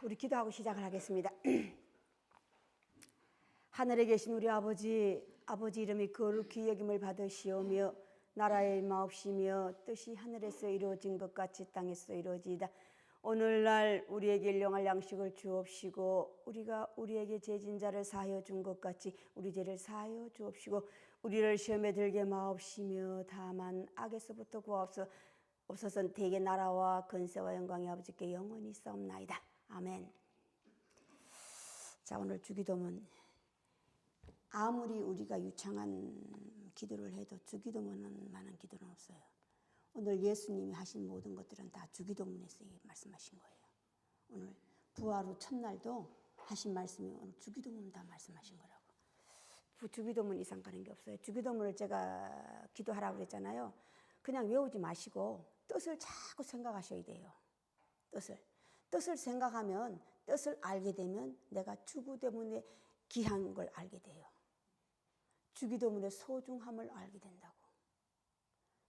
우리 기도하고 시작을 하겠습니다. 하늘에 계신 우리 아버지 이름이 거룩히 여김을 받으시오며 나라의 마옵시며 뜻이 하늘에서 이루어진 것 같이 땅에서 이루어지이다. 오늘날 우리에게 일용할 양식을 주옵시고 우리가 우리에게 죄진 자를 사하여 준 것 같이 우리 죄를 사하여 주옵시고 우리를 시험에 들게 마옵시며 다만 악에서부터 구하옵소서. 대개 나라와 권세와 영광이 아버지께 영원히 있사옵나이다. 아멘. 자, 오늘 주기도문. 아무리 우리가 유창한 기도를 해도 주기도문만한 기도는 없어요. 오늘 예수님이 하신 모든 것들은 다 주기도문에서 말씀하신 거예요. 오늘 부활 후 첫날도 하신 말씀이 오늘 주기도문 다 말씀하신 거라고. 주기도문 이상 가는 게 없어요. 주기도문을 제가 기도하라고 그랬잖아요. 그냥 외우지 마시고 뜻을 자꾸 생각하셔야 돼요. 뜻을 생각하면, 뜻을 알게 되면 내가 주기도문의 귀한 걸 알게 돼요. 주기도문의 소중함을 알게 된다고.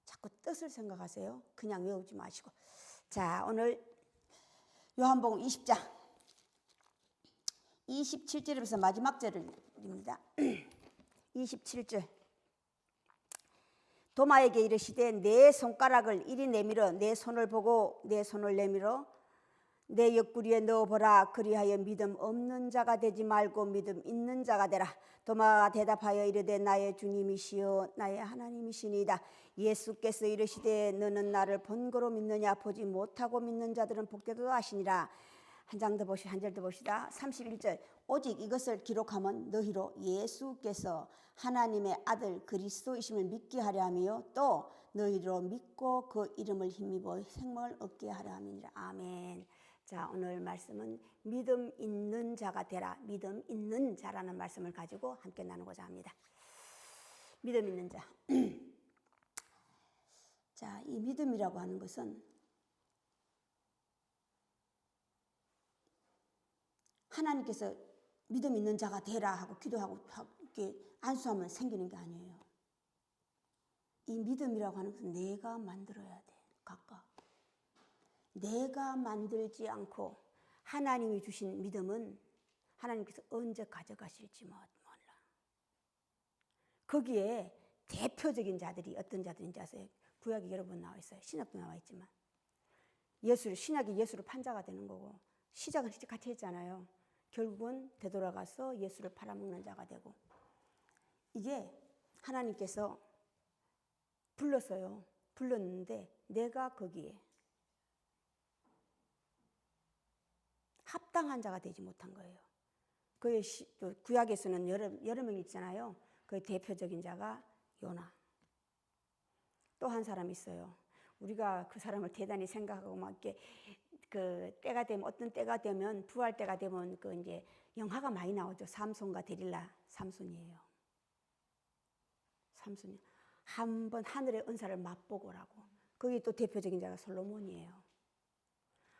자꾸 뜻을 생각하세요. 그냥 외우지 마시고. 자, 오늘 요한복음 20장 27절에서 마지막 절입니다. 27절. 도마에게 이르시되 내 손가락을 이리 내밀어 내 손을 보고 내 손을 내밀어 내 옆구리에 넣어보라. 그리하여 믿음 없는 자가 되지 말고 믿음 있는 자가 되라. 도마가 대답하여 이르되 나의 주님이시요 나의 하나님이시니이다. 예수께서 이르시되 너는 나를 본거로 믿느냐. 보지 못하고 믿는 자들은 복되도다 하시니라. 한 절 더 봅시다. 31절. 오직 이것을 기록하면 너희로 예수께서 하나님의 아들 그리스도이심을 믿게 하려 함이요 또 너희로 믿고 그 이름을 힘입어 생명을 얻게 하려 함이니라. 아멘. 자, 오늘 말씀은 믿음 있는 자가 되라. 믿음 있는 자라는 말씀을 가지고 함께 나누고자 합니다. 믿음 있는 자. 자, 이 믿음이라고 하는 것은 하나님께서 믿음 있는 자가 되라 하고 기도하고 이렇게 안수하면 생기는 게 아니에요. 이 믿음이라고 하는 것은 내가 만들어야 돼. 각각. 내가 만들지 않고 하나님이 주신 믿음은 하나님께서 언제 가져가실지 몰라. 거기에 대표적인 자들이 어떤 자들인지 아세요? 구약이 여러 번 나와 있어요. 신약도 나와 있지만. 신약이 예수를 판자가 되는 거고 시작은 같이 했잖아요. 결국은 되돌아가서 예수를 팔아먹는 자가 되고. 이게 하나님께서 불렀는데 내가 거기에 합당한 자가 되지 못한 거예요. 그 구약에서는 여러 명 있잖아요. 그 대표적인 자가 요나. 또 한 사람 있어요. 우리가 그 사람을 대단히 생각하고 막 이렇게 그 때가 되면 어떤 때가 되면 부활 때가 되면 그 이제 영화가 많이 나오죠. 삼손과 데릴라. 삼손이 한번 하늘의 은사를 맛보고라고. 거기 또 대표적인 자가 솔로몬이에요.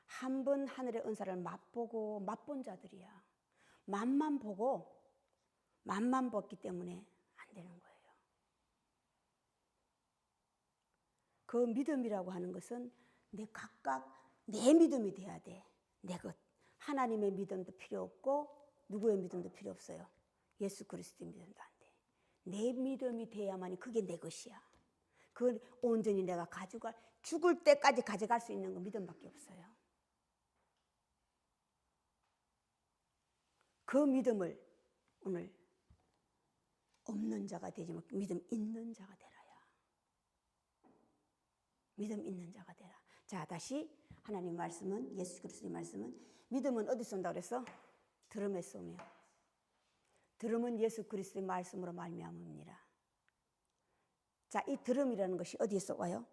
한 번 하늘의 은사를 맛본 자들이야. 맛만 봤기 때문에 안 되는 거예요. 그 믿음이라고 하는 것은 각각 내 믿음이 돼야 돼. 내 것. 하나님의 믿음도 필요 없고 누구의 믿음도 필요 없어요. 예수 그리스도의 믿음도 안 돼. 내 믿음이 돼야만이 그게 내 것이야. 그걸 온전히 내가 죽을 때까지 가져갈 수 있는 건 믿음밖에 없어요. 그 믿음을 오늘 없는 자가 되지 말고 믿음 있는 자가 되라야. 믿음 있는 자가 되라. 자, 다시 하나님 말씀은, 예수 그리스도의 말씀은 믿음은 어디서 온다고 그랬어? 들음에서 오며 들음은 예수 그리스도의 말씀으로 말미암음이니라. 자, 이 들음이라는 것이 어디에서 와요?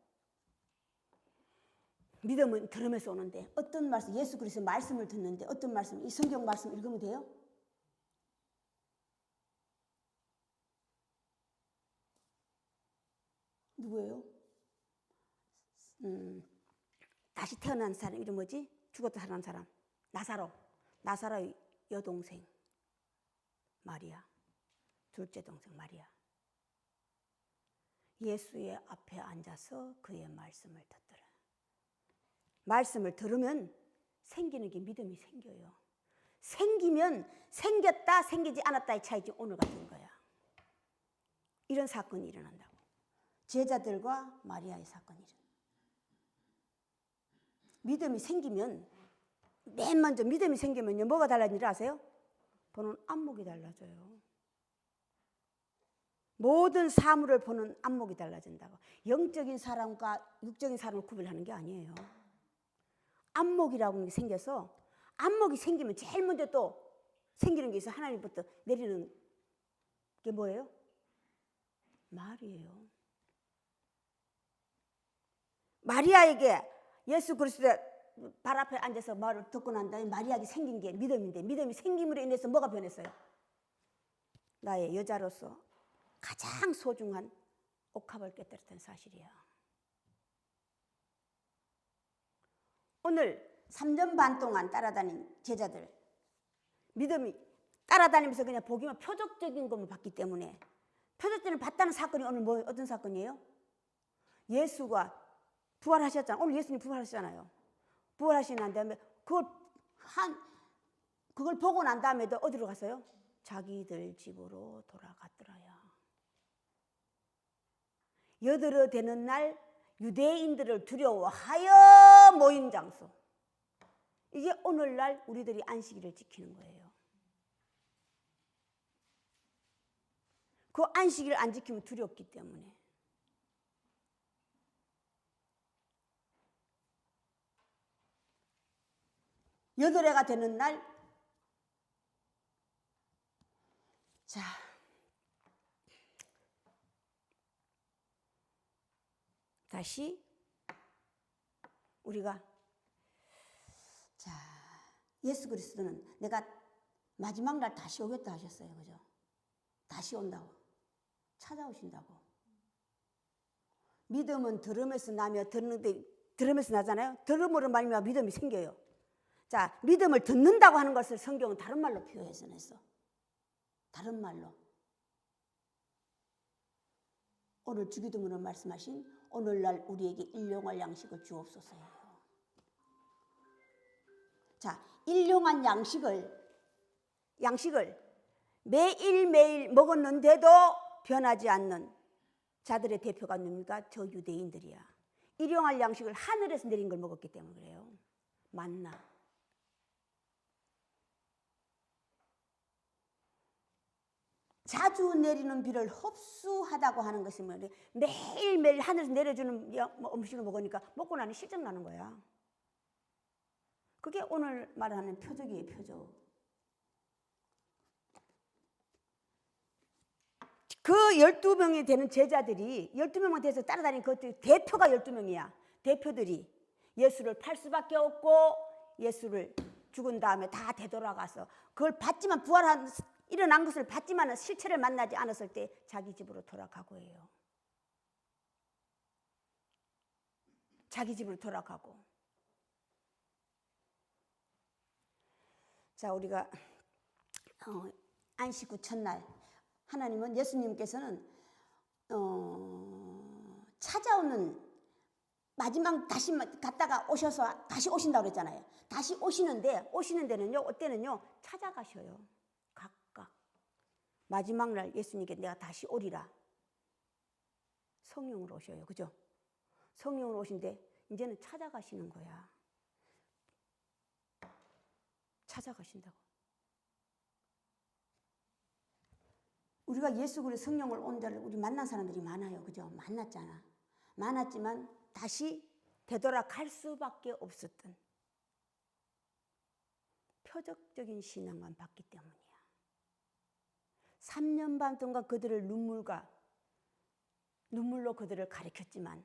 믿음은 들음에서 오는데 어떤 말씀, 예수 그리스도의 말씀을 듣는데 어떤 말씀, 이 성경 말씀 읽으면 돼요? 누구예요? 다시 태어난 사람 이름 뭐지? 죽었다 살아난 사람. 나사로의 여동생 마리아. 둘째 동생 마리아. 예수의 앞에 앉아서 그의 말씀을 듣더라. 말씀을 들으면 생기는 게 믿음이 생겨요. 생기면 생겼다 생기지 않았다의 차이지 오늘 같은 거야. 이런 사건이 일어난다고. 제자들과 마리아의 사건이 일어나. 믿음이 생기면 맨 먼저 믿음이 생기면요 뭐가 달라지는 줄 아세요? 보는 안목이 달라져요. 모든 사물을 보는 안목이 달라진다고. 영적인 사람과 육적인 사람을 구별하는 게 아니에요. 안목이라고 하는 게 생겨서 안목이 생기면 제일 먼저 또 생기는 게 있어. 하나님부터 내리는 게 뭐예요? 말이에요. 마리아에게 예수 그리스도의 발 앞에 앉아서 말을 듣고 난 다음에 마리아에게 생긴 게 믿음인데 믿음이 생김으로 인해서 뭐가 변했어요? 나의 여자로서 가장 소중한 옥합을 깨뜨렸던 사실이야. 오늘 3년 반 동안 따라다닌 제자들 믿음이 따라다니면서 그냥 보기만 표적적인 것만 봤기 때문에 표적전을 봤다는 사건이 오늘 뭐 어떤 사건이에요? 예수가 부활하셨잖아요. 오늘 예수님 부활하셨잖아요. 부활하신 난 다음에 그걸 보고 난 다음에도 어디로 갔어요? 자기들 집으로 돌아갔더라야. 여드러 되는 날 유대인들을 두려워하여 모인 장소. 이게 오늘날 우리들이 안식일을 지키는 거예요. 그 안식일을 안 지키면 두렵기 때문에. 여드레가 되는 날, 자, 다시 우리가 자, 예수 그리스도는 내가 마지막 날 다시 오겠다 하셨어요. 그죠? 다시 온다고. 찾아오신다고. 믿음은 들음에서 나며 듣는데 들음에서 나잖아요. 들음으로 말미암아 믿음이 생겨요. 자, 믿음을 듣는다고 하는 것을 성경은 다른 말로 표현해서 냈어. 다른 말로. 오늘 주기도문으로 말씀하신 오늘날 우리에게 일용할 양식을 주옵소서예요. 자, 일용한 양식을 매일매일 먹었는데도 변하지 않는 자들의 대표가 누굽니까? 저 유대인들이야. 일용할 양식을 하늘에서 내린 걸 먹었기 때문에 그래요. 만나. 자주 내리는 비를 흡수하다고 하는 것이 뭐예요? 매일매일 하늘에서 내려주는 음식을 먹으니까 먹고 나니 실증 나는 거야. 그게 오늘 말하는 표적이에요. 표적. 그 12명이 되는 제자들이 12명만 돼서 따라다니는 그것들이 대표가 12명이야. 대표들이 예수를 팔 수밖에 없고 예수를 죽은 다음에 다 되돌아가서 그걸 받지만 부활한 일어난 것을 받지만 실체를 만나지 않았을 때 자기 집으로 돌아가고 해요. 자기 집으로 돌아가고. 자, 우리가 안식 후 첫날 하나님은 예수님께서는 찾아오는 마지막 다시 갔다가 오셔서 다시 오신다고 그랬잖아요. 다시 오시는 데는요, 어때는요, 찾아가셔요. 각각. 마지막 날 예수님께 내가 다시 오리라. 성령으로 오셔요. 그죠? 성령으로 오신데 이제는 찾아가시는 거야. 찾아가신다고. 우리가 예수 그리스도 성령을 온 자를 우리 만난 사람들이 많아요. 그죠? 만났잖아. 많았지만 다시 되돌아갈 수밖에 없었던 표적적인 신앙만 받기 때문이야. 3년 반 동안 그들을 눈물로 그들을 가르쳤지만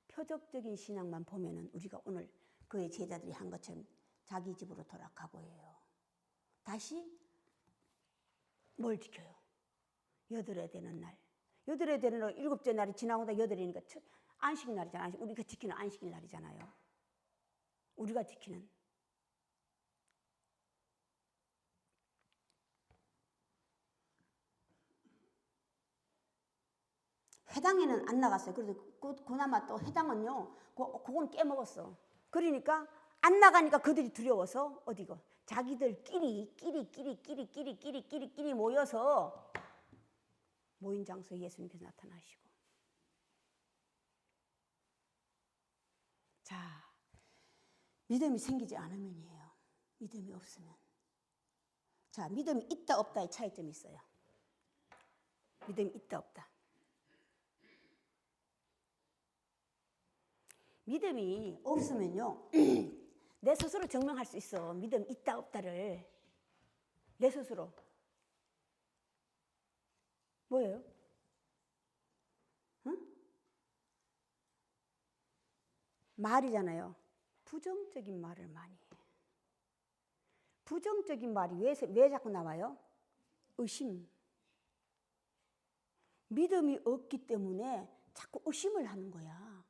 표적적인 신앙만 보면은 우리가 오늘 그의 제자들이 한 것처럼 자기 집으로 돌아가고 해요. 다시 뭘 지켜요? 여드레 되는 날. 여드레 되는 날, 7째 날이 지나고다 여드레니까 안식 날이잖아요. 우리가 지키는 안식 날이잖아요. 우리가 지키는. 회당에는 안 나갔어요. 그래서 그나마 또 회당은요, 그건 깨먹었어. 그러니까 안 나가니까 그들이 두려워서 어디고 자기들끼리 끼리 모여서 모인 장소에 예수님께서 나타나시고. 자, 믿음이 생기지 않으면이에요. 믿음이 없으면. 자, 믿음이 있다 없다의 차이점이 있어요. 믿음이 있다 없다. 믿음이 없으면요 내 스스로 증명할 수 있어. 믿음이 있다 없다를 내 스스로. 뭐예요? 응? 말이잖아요. 부정적인 말을 많이 해. 부정적인 말이 왜 자꾸 나와요? 의심. 믿음이 없기 때문에 자꾸 의심을 하는 거야.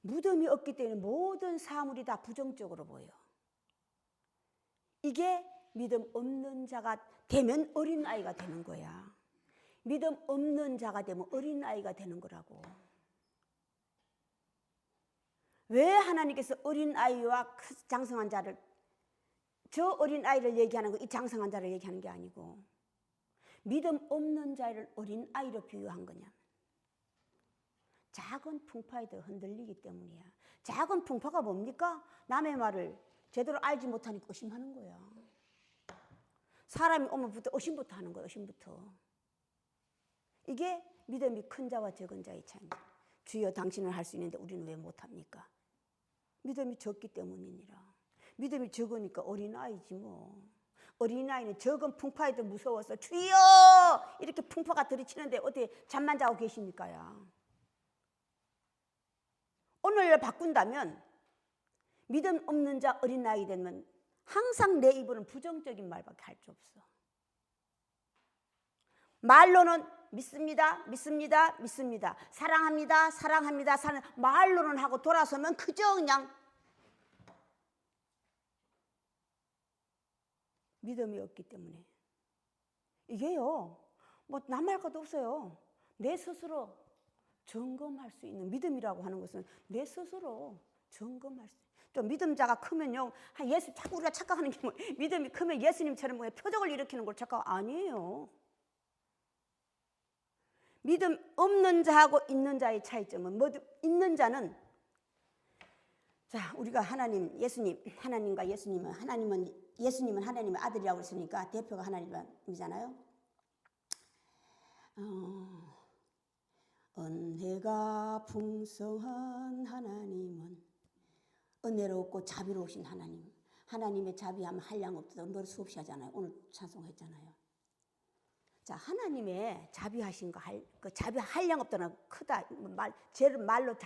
믿음이 없기 때문에 모든 사물이 다 부정적으로 보여. 이게 믿음 없는 자가 되면 어린아이가 되는 거야. 믿음 없는 자가 되면 어린아이가 되는 거라고. 왜 하나님께서 어린아이와 장성한 자를, 저 어린아이를 얘기하는 거, 이 장성한 자를 얘기하는 게 아니고 믿음 없는 자를 어린아이로 비유한 거냐. 작은 풍파에도 흔들리기 때문이야. 작은 풍파가 뭡니까? 남의 말을 제대로 알지 못하니까 의심하는 거야. 사람이 오면부터 의심부터 하는 거야. 의심부터. 이게 믿음이 큰 자와 적은 자의 차이입니다. 주여 당신은 할 수 있는데 우리는 왜 못합니까? 믿음이 적기 때문이니라. 믿음이 적으니까 어린아이지 뭐. 어린아이는 적은 풍파에도 무서워서 주여 이렇게 풍파가 들이치는데 어떻게 잠만 자고 계십니까요? 오늘 바꾼다면 믿음 없는 자 어린아이 되면 항상 내 입으로는 부정적인 말밖에 할 수 없어. 말로는 믿습니다, 믿습니다, 믿습니다. 사랑합니다, 사랑합니다. 말로는 하고 돌아서면 그저 그냥 믿음이 없기 때문에. 이게요, 뭐 남할 것도 없어요. 내 스스로 점검할 수 있는 믿음이라고 하는 것은 내 스스로 점검할 수 있는. 또 믿음자가 크면요, 예수 자꾸 우리가 착각하는 게 뭐 믿음이 크면 예수님처럼 뭐 표적을 일으키는 걸 착각 아니에요. 믿음 없는 자하고 있는 자의 차이점은 뭐 있는 자는 자 우리가 하나님 예수님 하나님과 예수님은 하나님의 아들이라고 했으니까 대표가 하나님이잖아요. 은혜가 풍성한 하나님은 은혜롭고 자비로우신 하나님. 하나님의 자비하면 한량 없다. 뭘 수없이 하잖아요. 오늘 찬송했잖아요. 자, 하나님의 자비하신 거, 그 자비 한량 없다는 크다. 말로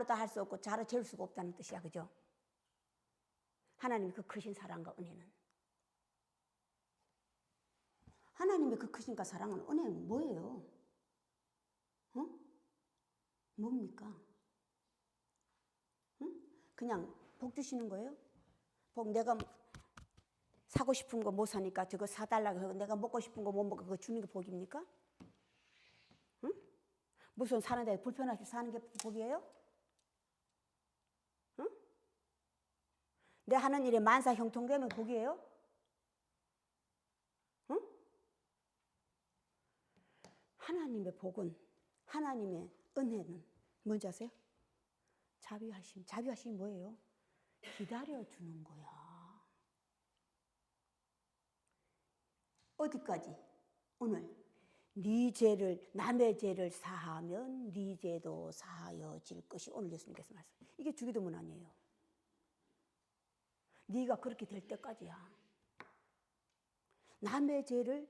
다 할 수 없고 자로 재울 수가 없다는 뜻이야, 그죠? 하나님의 그 크신 사랑과 은혜는. 하나님의 그 크신과 사랑은 은혜는 뭐예요? 뭡니까? 그냥 복 주시는 거예요? 복 내가 사고 싶은 거 못 사니까 저거 사달라고 하고 내가 먹고 싶은 거 못 먹고 그거 주는 게 복입니까? 응? 무슨 사는데 불편하게 사는 게 복이에요? 응? 내 하는 일에 만사 형통되면 복이에요? 응? 하나님의 복은 하나님의 은혜는 뭔지 아세요? 자비하심. 자비하심이 뭐예요? 기다려주는 거야. 어디까지? 오늘 네 죄를 남의 죄를 사하면 네 죄도 사하여질 것이 오늘 예수님께서 말씀. 이게 주기도문 아니에요. 네가 그렇게 될 때까지야. 남의 죄를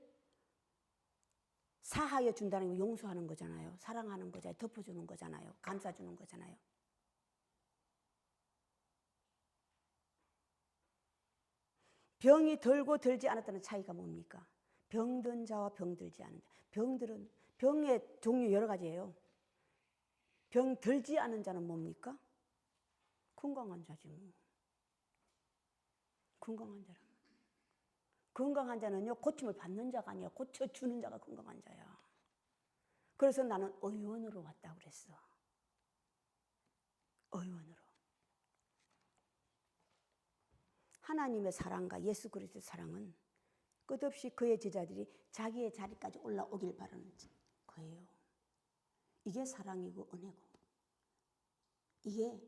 사하여 준다는 게 용서하는 거잖아요. 사랑하는 거잖아요. 덮어주는 거잖아요. 감싸주는 거잖아요. 병이 들고 들지 않았다는 차이가 뭡니까? 병든 자와 병들지 않은 자. 병들은 병의 종류 여러 가지예요. 병 들지 않은 자는 뭡니까? 건강한 자지 뭐. 건강한 자라. 건강한 자는요 고침을 받는 자가 아니야. 고쳐주는 자가 건강한 자야. 그래서 나는 의원으로 왔다고 그랬어. 의원으로. 하나님의 사랑과 예수 그리스도의 사랑은 끝없이 그의 제자들이 자기의 자리까지 올라오길 바라는 거예요. 이게 사랑이고 은혜고, 이게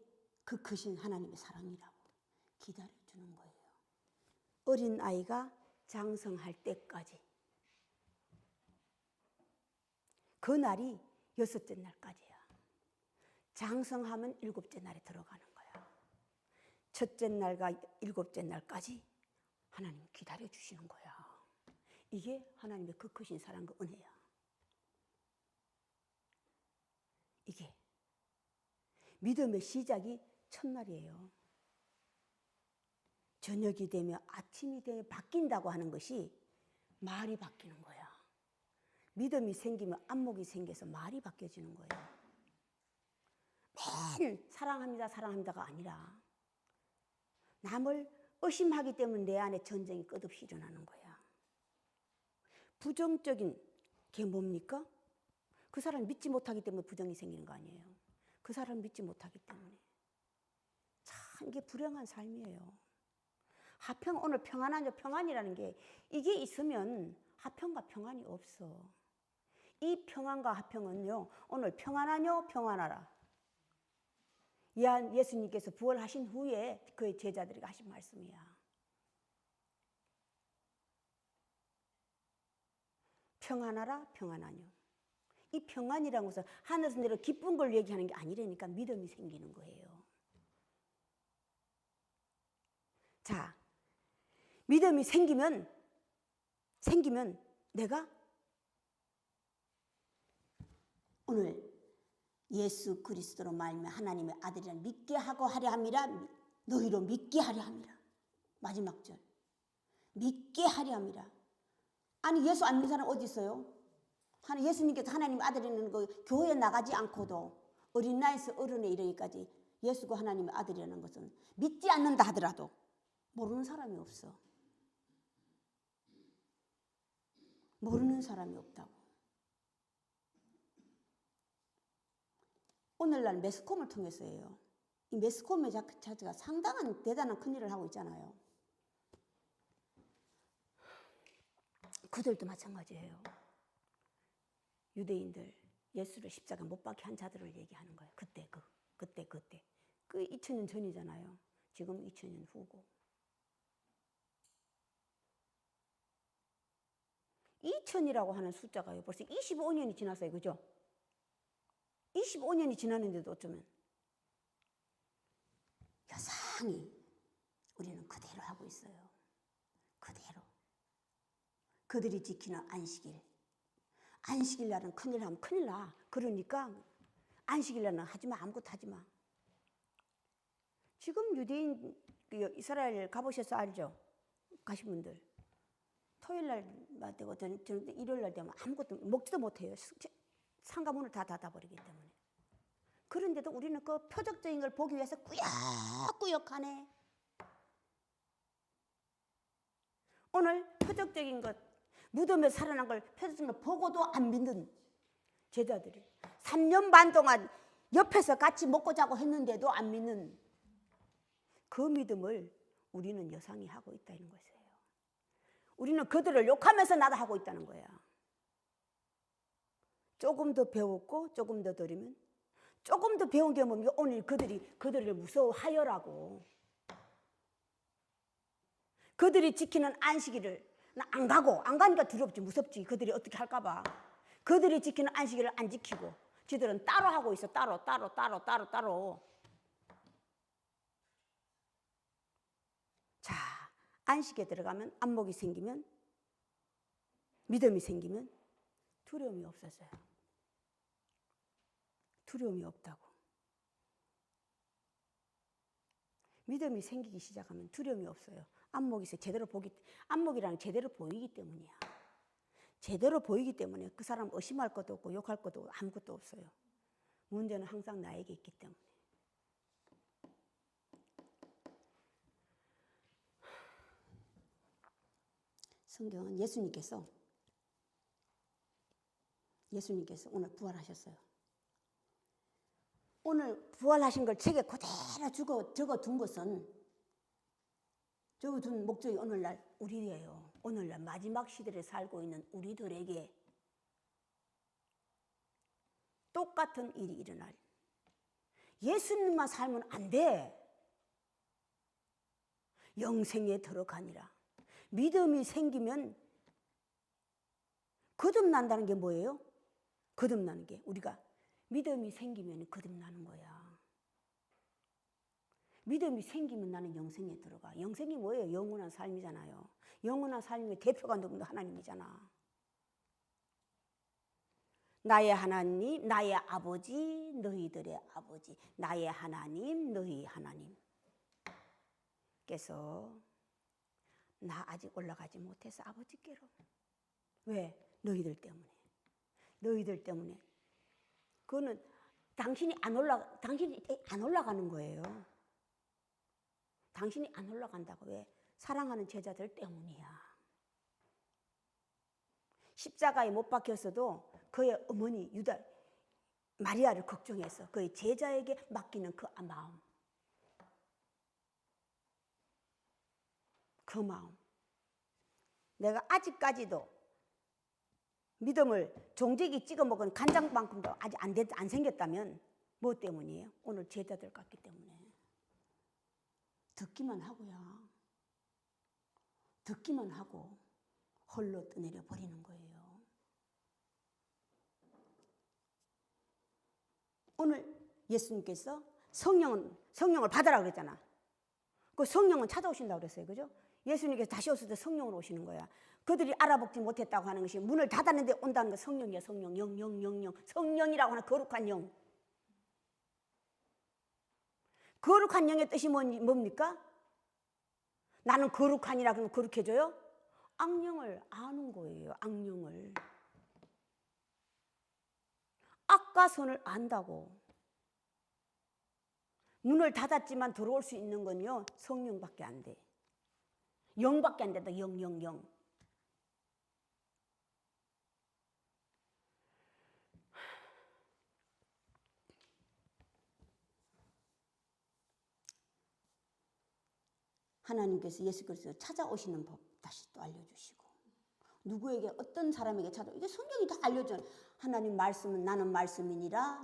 그 크신 하나님의 사랑이라고 기다려주는 거예요. 어린 아이가 장성할 때까지, 그 날이 6째 날까지야. 장성하면 7째 날에 들어가는 거야. 첫째 날과 7째 날까지 하나님 기다려주시는 거야. 이게 하나님의 그 크신 사랑과 은혜야. 이게 믿음의 시작이 첫날이에요. 저녁이 되면 아침이 되면 바뀐다고 하는 것이 말이 바뀌는 거야. 믿음이 생기면 안목이 생겨서 말이 바뀌어지는 거예요. 매일 사랑합니다 사랑합니다가 아니라 남을 의심하기 때문에 내 안에 전쟁이 끝없이 일어나는 거야. 부정적인 게 뭡니까? 그 사람을 믿지 못하기 때문에 부정이 생기는 거 아니에요. 그 사람을 믿지 못하기 때문에. 참 이게 불행한 삶이에요. 화평, 오늘 평안하냐, 평안이라는 게 이게 있으면 화평과 평안이 없어. 이 평안과 화평은요, 오늘 평안하뇨, 평안하라. 예수님께서 부활하신 후에 그의 제자들에게 하신 말씀이야. 평안하라, 평안하뇨. 이 평안이라는 것은 하늘에서 내려 기쁜 걸 얘기하는 게 아니라니까 믿음이 생기는 거예요. 자, 믿음이 생기면 내가 오늘 예수 그리스도로 말미암아 하나님의 아들이라 믿게 하고 하려 함이라. 너희로 믿게 하려 함이라. 마지막 절. 믿게 하려 함이라. 아니 예수 안 믿는 사람 어디 있어요? 예수님께서 하나님 아들이라는 거 교회에 나가지 않고도 어린 나이에서 어른에 이르기까지 예수가 하나님의 아들이라는 것은 믿지 않는다 하더라도 모르는 사람이 없어. 모르는 사람이 없다고. 오늘날 매스컴을 통해서예요. 이 매스컴의 자체가 상당한 대단한 큰일을 하고 있잖아요. 그들도 마찬가지예요. 유대인들 예수를 십자가 못 박게 한 자들을 얘기하는 거예요. 그때. 그 2000년 전이잖아요. 지금 2000년 후고. 2000이라고 하는 숫자가요. 벌써 25년이 지났어요. 그죠? 25년이 지났는데도 어쩌면 여상히 우리는 그대로 하고 있어요. 그대로. 그들이 지키는 안식일. 안식일 날은 큰일 하면 큰일 나. 그러니까 안식일 날은 하지마. 아무것도 하지마. 지금 유대인 이스라엘 가보셔서 알죠? 가신 분들. 토요일 날 되고 일요일 날 되면 아무것도 먹지도 못해요. 상가 문을 다 닫아버리기 때문에. 그런데도 우리는 그 표적적인 걸 보기 위해서 꾸역꾸역하네. 오늘 표적적인 것, 무덤에 살아난 걸 표적적인 걸 보고도 안 믿는 제자들이 3년 반 동안 옆에서 같이 먹고 자고 했는데도 안 믿는 그 믿음을 우리는 여상히 하고 있다는 것이에요. 우리는 그들을 욕하면서 나도 하고 있다는 거야. 조금 더 배웠고 조금 더 들으면 조금 더 배운 게 뭡니까? 오늘 그들을 무서워하여라고. 그들이 지키는 안식일을 안 가니까 두렵지, 무섭지. 그들이 어떻게 할까 봐. 그들이 지키는 안식일을 안 지키고 지들은 따로 하고 있어. 따로. 자, 안식에 들어가면 안목이 생기면 믿음이 생기면 두려움이 없어져요. 두려움이 없다고. 믿음이 생기기 시작하면 두려움이 없어요. 안목이 안목이라는 제대로 보이기 때문이야. 제대로 보이기 때문에 그 사람 의심할 것도 없고 욕할 것도 없고 아무것도 없어요. 문제는 항상 나에게 있기 때문에. 성경은 예수님께서 오늘 부활하셨어요. 오늘 부활하신 걸 책에 그대로 적어둔 것은 저 둔 목적이 오늘날 우리예요. 오늘날 마지막 시대를 살고 있는 우리들에게 똑같은 일이 일어날. 예수님만 살면 안 돼. 영생에 들어가니라. 믿음이 생기면 거듭난다는 게 뭐예요? 거듭나는 게 우리가 믿음이 생기면 거듭나는 거야. 믿음이 생기면 나는 영생에 들어가. 영생이 뭐예요? 영원한 삶이잖아요. 영원한 삶의 대표가 누군가 하나님이잖아. 나의 하나님, 나의 아버지, 너희들의 아버지. 나의 하나님, 너희 하나님. 께서 나 아직 올라가지 못해서 아버지께로. 왜? 너희들 때문에. 너희들 때문에. 그거는 당신이 안 올라가는 거예요. 당신이 안 올라간다고. 왜? 사랑하는 제자들 때문이야. 십자가에 못 박혔어도 그의 어머니 유다 마리아를 걱정해서 그의 제자에게 맡기는 그 마음. 그 마음. 내가 아직까지도 믿음을 종지기 찍어 먹은 간장만큼도 아직 안 생겼다면 뭐 때문이에요? 오늘 제자들 같기 때문에. 듣기만 하고요. 듣기만 하고 홀로 떠내려 버리는 거예요. 오늘 예수님께서 성령을 받아라 그랬잖아. 그 성령은 찾아오신다고 그랬어요. 그죠? 예수님께서 다시 오실 때 성령으로 오시는 거야. 그들이 알아보지 못했다고 하는 것이 문을 닫았는데 온다는 거 성령이야. 성령. 영. 성령이라고 하는 거룩한 영. 거룩한 영의 뜻이 뭡니까? 나는 거룩하니라 그러면 거룩해져요? 악령을 아는 거예요. 악령을. 악과 선을 안다고. 문을 닫았지만 들어올 수 있는 건요. 성령밖에 안 돼. 영밖에 안 된다. 영. 하나님께서 예수 그리스도 찾아오시는 법 다시 또 알려주시고 누구에게 어떤 사람에게 이게 성경이 다 알려줘요. 하나님 말씀은 나는 말씀이니라.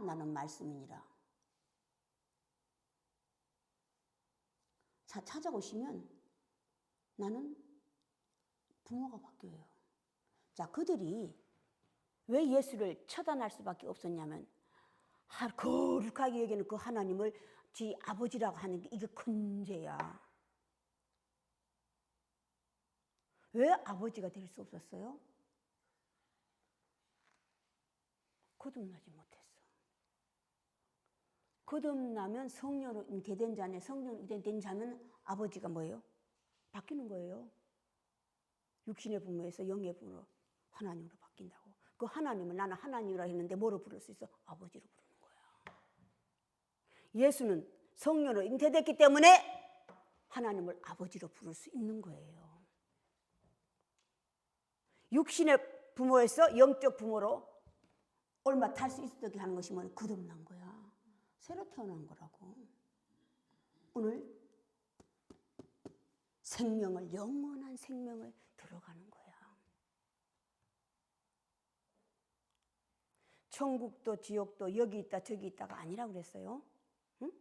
찾아오시면 나는 부모가 바뀌어요. 자, 그들이 왜 예수를 처단할 수밖에 없었냐면 거룩하게 여기는 그 하나님을 지 아버지라고 하는 게 이게 큰 죄야. 왜 아버지가 될 수 없었어요? 거듭나지 못했어. 거듭나면 성령으로 인된 자네, 성령으로 인된 자면 아버지가 뭐예요? 바뀌는 거예요. 육신의 부모에서 영의 부모로 하나님으로 바뀐다고. 그 하나님을 나는 하나님이라 했는데 뭐로 부를 수 있어? 아버지로 부르는 거야. 예수는 성령으로 잉태됐기 때문에 하나님을 아버지로 부를 수 있는 거예요. 육신의 부모에서 영적 부모로 올라탈 수 있었게 하는 것이 뭐냐? 거듭난 거야. 새로 태어난 거라고. 오늘 생명을, 영원한 생명을 들어가는 거야. 천국도 지옥도 여기 있다 저기 있다가 아니라고 그랬어요. 응?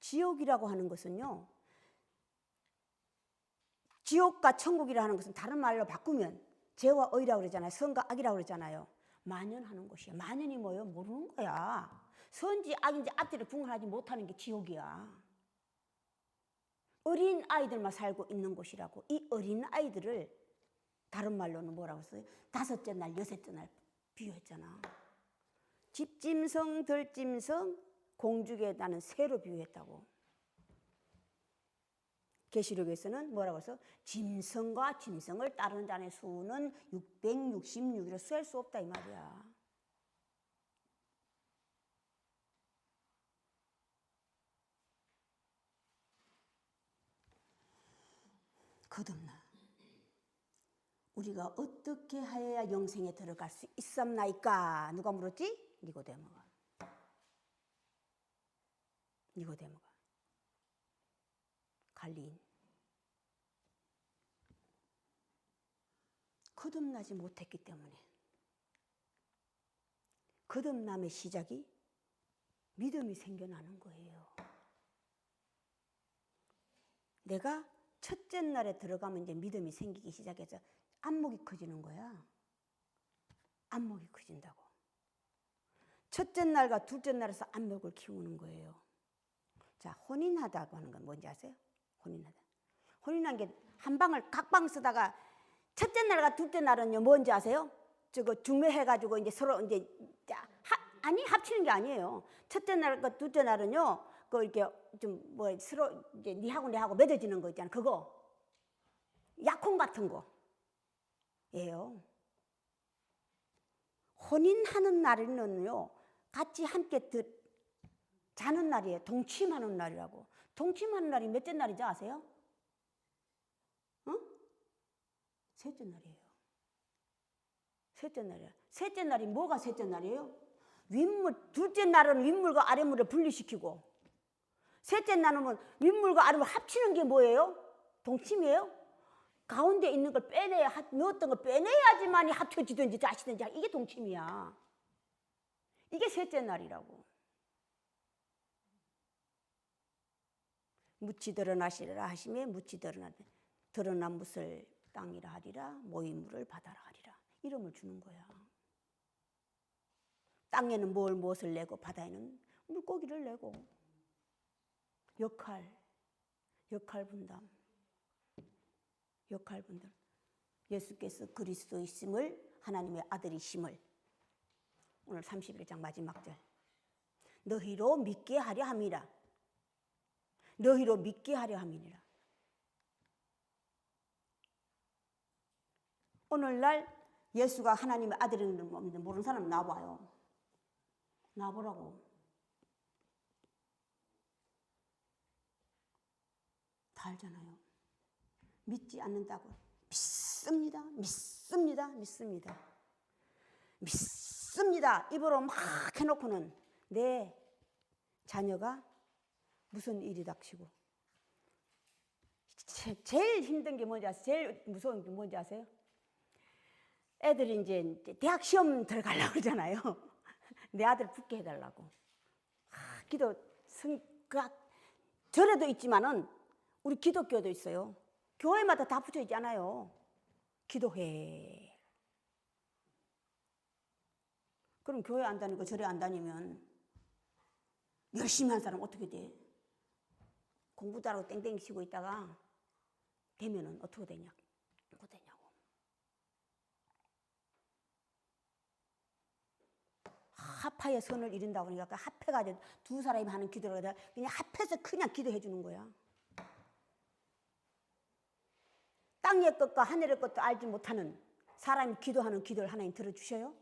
지옥이라고 하는 것은요. 지옥과 천국이라고 하는 것은 다른 말로 바꾸면 죄와 의라고 그러잖아요. 선과 악이라고 그러잖아요. 만연하는 것이야. 만연이 뭐예요? 모르는 거야. 선지 악인지 앞뒤를 분간하지 못하는 게 지옥이야. 어린 아이들만 살고 있는 곳이라고. 이 어린 아이들을 다른 말로는 뭐라고 했어요? 다섯째 날, 여섯째 날 비유했잖아. 집짐승, 들짐승, 공중에 나는 새로 비유했다고. 계시록에서는 뭐라고 해서 짐승과 짐승을 따르는 자의 수는 666이라 셀 수 없다 이 말이야. 거듭나. 우리가 어떻게 하여야 영생에 들어갈 수 있었나이까? 누가 물었지? 니고데모가. 갈리인. 거듭나지 못했기 때문에. 거듭남의 시작이 믿음이 생겨나는 거예요. 내가 첫째 날에 들어가면 이제 믿음이 생기기 시작해서 안목이 커지는 거야. 안목이 커진다고. 첫째 날과 둘째 날에서 안목을 키우는 거예요. 자, 혼인하다고 하는 건 뭔지 아세요? 혼인하다. 혼인한 게 한 방을 각방 쓰다가 첫째 날과 둘째 날은요 뭔지 아세요? 저거 중매해가지고 이제 서로 이제 아니 합치는 게 아니에요. 첫째 날과 둘째 날은요 그 이렇게 좀 뭐 서로 이제 니하고 내하고 맺어지는 거 있잖아. 그거 약혼 같은 거예요. 혼인하는 날에는요 같이 함께 자는 날이에요. 동침하는 날이라고. 동침하는 날이 몇째 날이죠 아세요? 셋째 날이에요. 셋째 날이에요. 셋째 날이 뭐가 셋째 날이에요? 둘째 날은 윗물과 아랫물을 분리시키고, 셋째 날은 윗물과 아랫물 합치는 게 뭐예요? 동침이에요? 가운데 있는 걸 넣었던 걸 빼내야지만이 합쳐지든지 다시든지 이게 동침이야. 이게 셋째 날이라고. 묻이 드러나시리라 하시매 묻이 드러난 묻을 땅이라 하리라 모인 물을 바다라 하리라. 이름을 주는 거야. 땅에는 무엇을 내고 바다에는 물고기를 내고. 역할 분담. 예수께서 그리스도이심을, 하나님의 아들이심을, 오늘 31장 마지막 절, 너희로 믿게 하려 함이라. 너희로 믿게 하려 함이니라. 오늘날 예수가 하나님의 아들인 모르는 사람 나와봐요. 나와보라고. 다 알잖아요. 믿지 않는다고. 믿습니다. 입으로 막 해놓고는 내 자녀가 무슨 일이 닥치고. 제일 힘든 게 뭔지 아세요? 제일 무서운 게 뭔지 아세요? 애들이 이제 대학 시험 들어가려고 그러잖아요. 내 아들 붙게 해달라고. 기도, 절에도 있지만은 우리 기독교도 있어요. 교회마다 다 붙여 있잖아요. 기도해. 그럼 교회 안 다니고 절에 안 다니면 열심히 한 사람 어떻게 돼? 공부 잘하고 땡땡이 치고 있다가 되면은 어떻게 되냐고. 합하여 선을 이룬다고 하니까 합해가지고 두 사람이 하는 기도를 그냥 합해서 그냥 기도해 주는 거야. 땅의 것과 하늘의 것도 알지 못하는 사람이 기도하는 기도를 하나님 들어주셔요?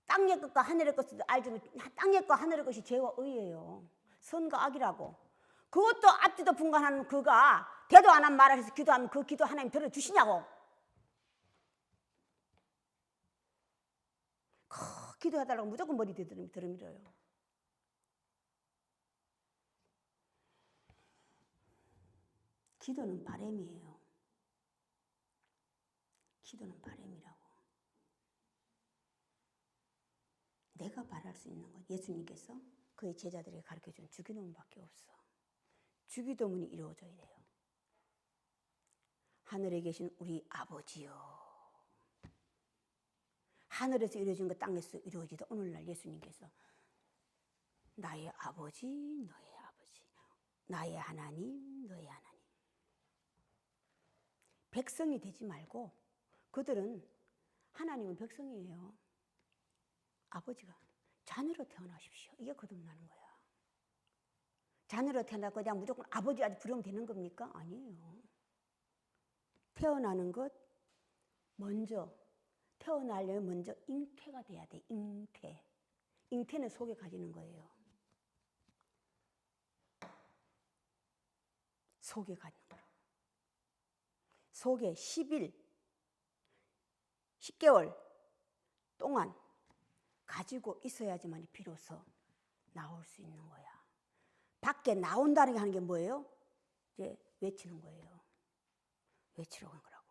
땅의 것과 하늘의 것도 알지 못하는, 땅의 것과 하늘의 것이 죄와 의예요. 선과 악이라고. 그것도 앞뒤도 분간하는 그가 대도 안 한 말을 해서 기도하면 그 기도 하나님 들어주시냐고. 기도해달라고 무조건 머리 들어밀어요. 기도는 바람이에요. 기도는 바람이라고. 내가 바랄 수 있는 건 예수님께서 그의 제자들에게 가르쳐준 주기도문밖에 없어. 주기도문이 이루어져야 돼요. 하늘에 계신 우리 아버지요. 하늘에서 이루어진 거 땅에서 이루어지다. 오늘날 예수님께서 나의 아버지, 너의 아버지, 나의 하나님, 너의 하나님. 백성이 되지 말고 그들은 하나님은 백성이에요. 아버지가 자녀로 태어나십시오. 이게 거듭나는 거야. 자녀로 태어나고 그냥 무조건 아버지 부르면 되는 겁니까? 아니에요. 태어나는 것 먼저 태어나려면 먼저 잉태가 돼야 돼. 잉태는 속에 가지는 거예요. 속에 가지는 거라고. 속에 10개월 동안 가지고 있어야지만 비로소 나올 수 있는 거야. 밖에 나온다는 게 하는 게 뭐예요? 이제 외치는 거예요. 외치러 간 거라고.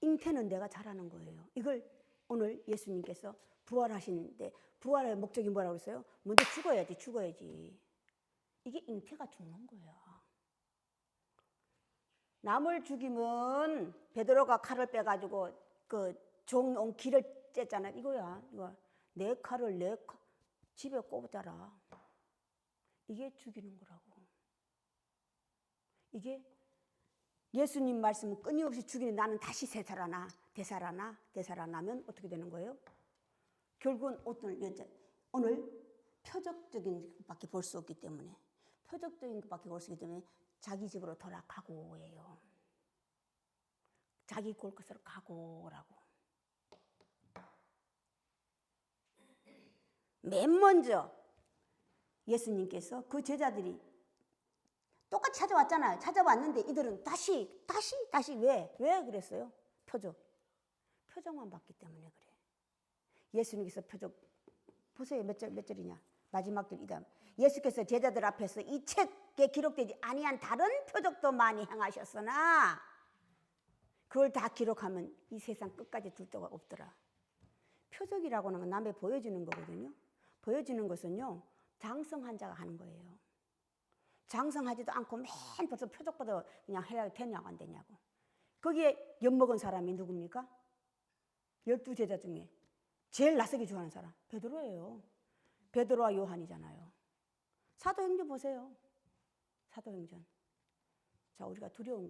잉태는 내가 잘하는 거예요. 이걸 오늘 예수님께서 부활하시는데 부활의 목적이 뭐라고 그랬어요? 먼저 죽어야지. 이게 잉태가 죽는 거야. 남을 죽이면 베드로가 칼을 빼가지고 그 종온 길을 쬐잖아. 이거야. 내 칼을 내 집에 꼽자라. 이게 죽이는 거라고. 이게 예수님 말씀은 끊임없이 죽이는 나는 다시 되살아나면 어떻게 되는 거예요? 결국은 오늘 표적적인 것밖에 볼 수 없기 때문에 자기 집으로 돌아가고예요. 자기 골 것으로 가고라고. 맨 먼저 예수님께서 그 제자들이 똑같이 찾아왔잖아요. 찾아왔는데 이들은 다시 왜 그랬어요? 표적만 봤기 때문에 그래. 예수님께서 표적 보세요. 몇 절이냐? 마지막 절이다. 예수께서 제자들 앞에서 이 책에 기록되지 아니한 다른 표적도 많이 행하셨으나 그걸 다 기록하면 이 세상 끝까지 둘 데가 없더라. 표적이라고 하는 건 남에 보여주는 거거든요. 보여주는 것은요, 장성한 자가 하는 거예요. 장성하지도 않고 맨 벌써 표적보다 그냥 해야 되냐고 안 되냐고. 거기에 엿먹은 사람이 누굽니까? 12제자 중에 제일 낯서기 좋아하는 사람 베드로예요. 베드로와 요한이잖아요. 사도행전 보세요. 사도행전. 자, 우리가 두려운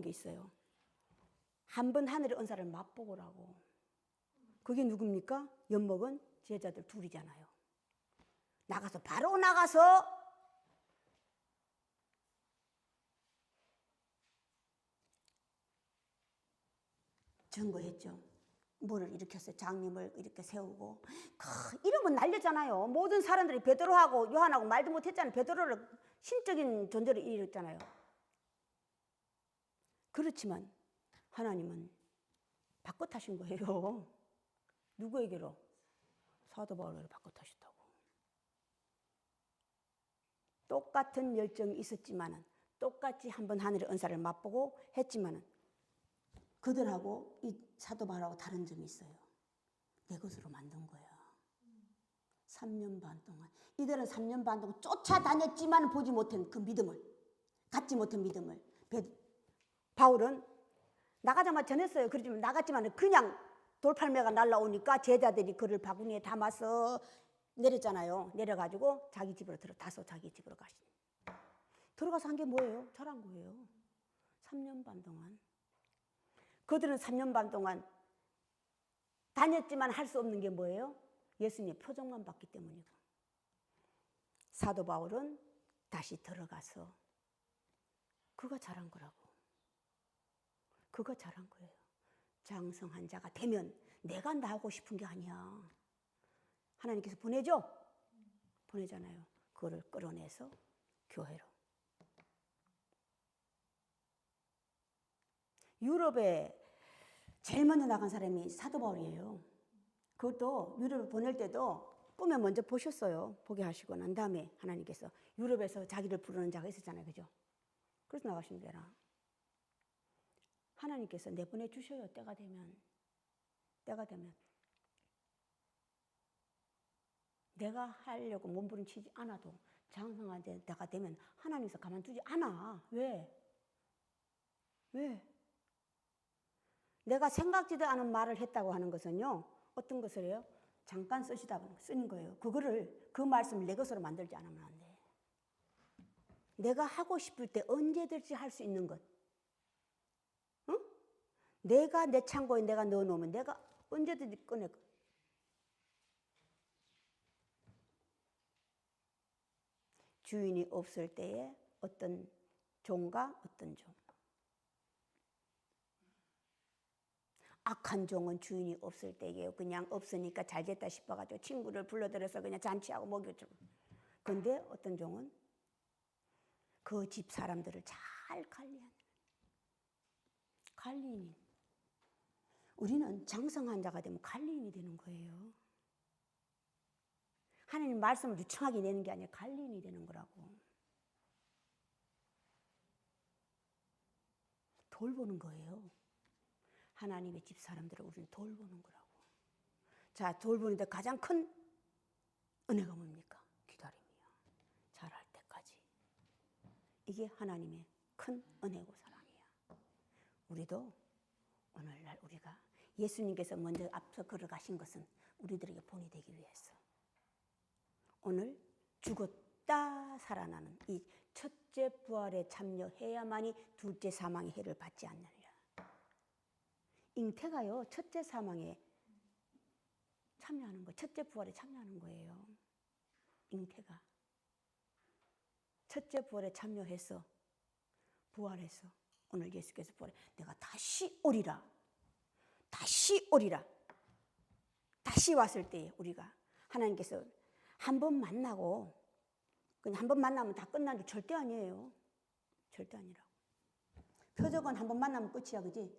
게 있어요. 한 번 하늘의 은사를 맛보고라고. 그게 누굽니까? 엿먹은 제자들 둘이잖아요. 바로 나가서 증거했죠. 뭐를 일으켰어요? 장님을 이렇게 세우고 이런 건 날렸잖아요. 모든 사람들이 베드로하고 요한하고 말도 못했잖아요. 베드로를 신적인 존재로 일으켰잖아요. 그렇지만 하나님은 바꿔 타신 거예요. 누구에게로? 사도 바울에게 바꿔 타셨다고. 똑같은 열정이 있었지만은 똑같이 한번 하늘의 은사를 맛보고 했지만은 그들하고 이 사도 바울하고 다른 점이 있어요. 내 것으로 만든 거야. 3년 반 동안. 이들은 3년 반 동안 쫓아다녔지만 보지 못한 그 믿음을, 갖지 못한 믿음을. 바울은 나가자마자 전했어요. 그러지만 나갔지만 그냥 돌팔매가 날라오니까 제자들이 그를 바구니에 담아서 내렸잖아요. 내려가지고 자기 집으로 자기 집으로 가신. 들어가서 한 게 뭐예요? 잘한 거예요. 3년 반 동안. 그들은 3년 반 동안 다녔지만 할 수 없는 게 뭐예요? 예수님의 표적만 봤기 때문이고. 사도 바울은 다시 들어가서 그가 잘한 거라고. 그가 잘한 거예요. 장성한 자가 되면 내가 나오고 싶은 게 아니야. 하나님께서 보내잖아요. 그거를 끌어내서 교회로. 유럽에 제일 먼저 나간 사람이 사도 바울이에요. 그것도 유럽을 보낼 때도 꿈에 먼저 보셨어요. 보게 하시고 난 다음에 하나님께서 유럽에서 자기를 부르는 자가 있었잖아요. 그죠? 그래서 나가시면 되라. 하나님께서 내보내 주셔요. 때가 되면. 내가 하려고 몸부림치지 않아도 장성한 때가 되면 하나님께서 가만두지 않아. 왜? 내가 생각지도 않은 말을 했다고 하는 것은요. 어떤 것을 해요? 잠깐 쓰는 거예요. 그 말씀을 내 것으로 만들지 않으면 안 돼. 내가 하고 싶을 때 언제든지 할 수 있는 것. 응? 내가 내 창고에 내가 넣어놓으면 내가 언제든지 꺼내. 주인이 없을 때에 어떤 종과 어떤 종. 악한 종은 주인이 없을 때예요. 그냥 없으니까 잘됐다 싶어가지고 친구를 불러들여서 그냥 잔치하고 먹여주고. 그런데 어떤 종은 그 집 사람들을 잘 관리인. 우리는 장성한 자가 되면 관리인이 되는 거예요. 하나님 말씀을 유창하게 내는 게 아니라 관리인이 되는 거라고. 돌보는 거예요. 하나님의 집 사람들을 우리는 돌보는 거라고. 자, 돌보는데 가장 큰 은혜가 뭡니까? 기다림이야. 자랄 때까지. 이게 하나님의 큰 은혜고 사랑이야. 우리도 오늘날 우리가 예수님께서 먼저 앞서 걸어가신 것은 우리들에게 본이 되기 위해서. 오늘 죽었다 살아나는 이 첫째 부활에 참여해야만이 둘째 사망의 해를 받지 않느냐. 잉태가요, 첫째 사망에 참여하는 거예요. 첫째 부활에 참여하는 거예요. 잉태가. 첫째 부활에 참여해서 부활해서 오늘 예수께서 부활해 내가 다시 오리라. 다시 오리라. 다시 왔을 때에 우리가 하나님께서 한 번 만나고 그냥 한 번 만나면 다 끝난 게 절대 아니에요. 절대 아니라고. 표적은 한 번 만나면 끝이야, 그지?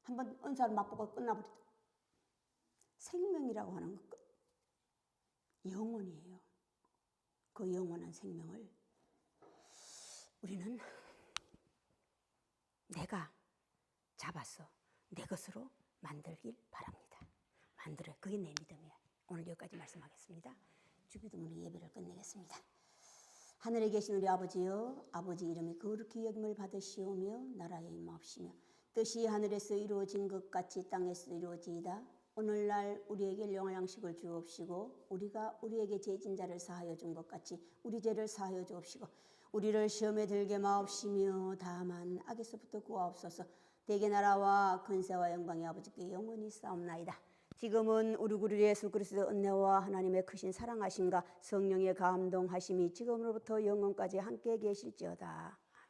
한 번 은사를 맛보고 끝나버리다. 생명이라고 하는 것, 영원이에요. 그 영원한 생명을 우리는 내가 잡아서 내 것으로 만들길 바랍니다. 만들어요. 그게 내 믿음이에요. 오늘 여기까지 말씀하겠습니다. 주기도문의 예배를 끝내겠습니다. 하늘에 계신 우리 아버지여, 아버지 이름이 거룩히 여김을 받으시오며 나라의 임하옵시며 뜻이 하늘에서 이루어진 것 같이 땅에서 이루어지이다. 오늘날 우리에게 영원한 양식을 주옵시고 우리가 우리에게 죄진 자를 사하여 준 것 같이 우리 죄를 사하여 주옵시고 우리를 시험에 들게 마옵시며 다만 악에서부터 구하옵소서. 대개 나라와 근세와 영광이 아버지께 영원히 싸움나이다. 지금은 우리 구주 예수 그리스도의 은혜와 하나님의 크신 사랑하심과 성령의 감동하심이 지금으로부터 영원까지 함께 계실지어다.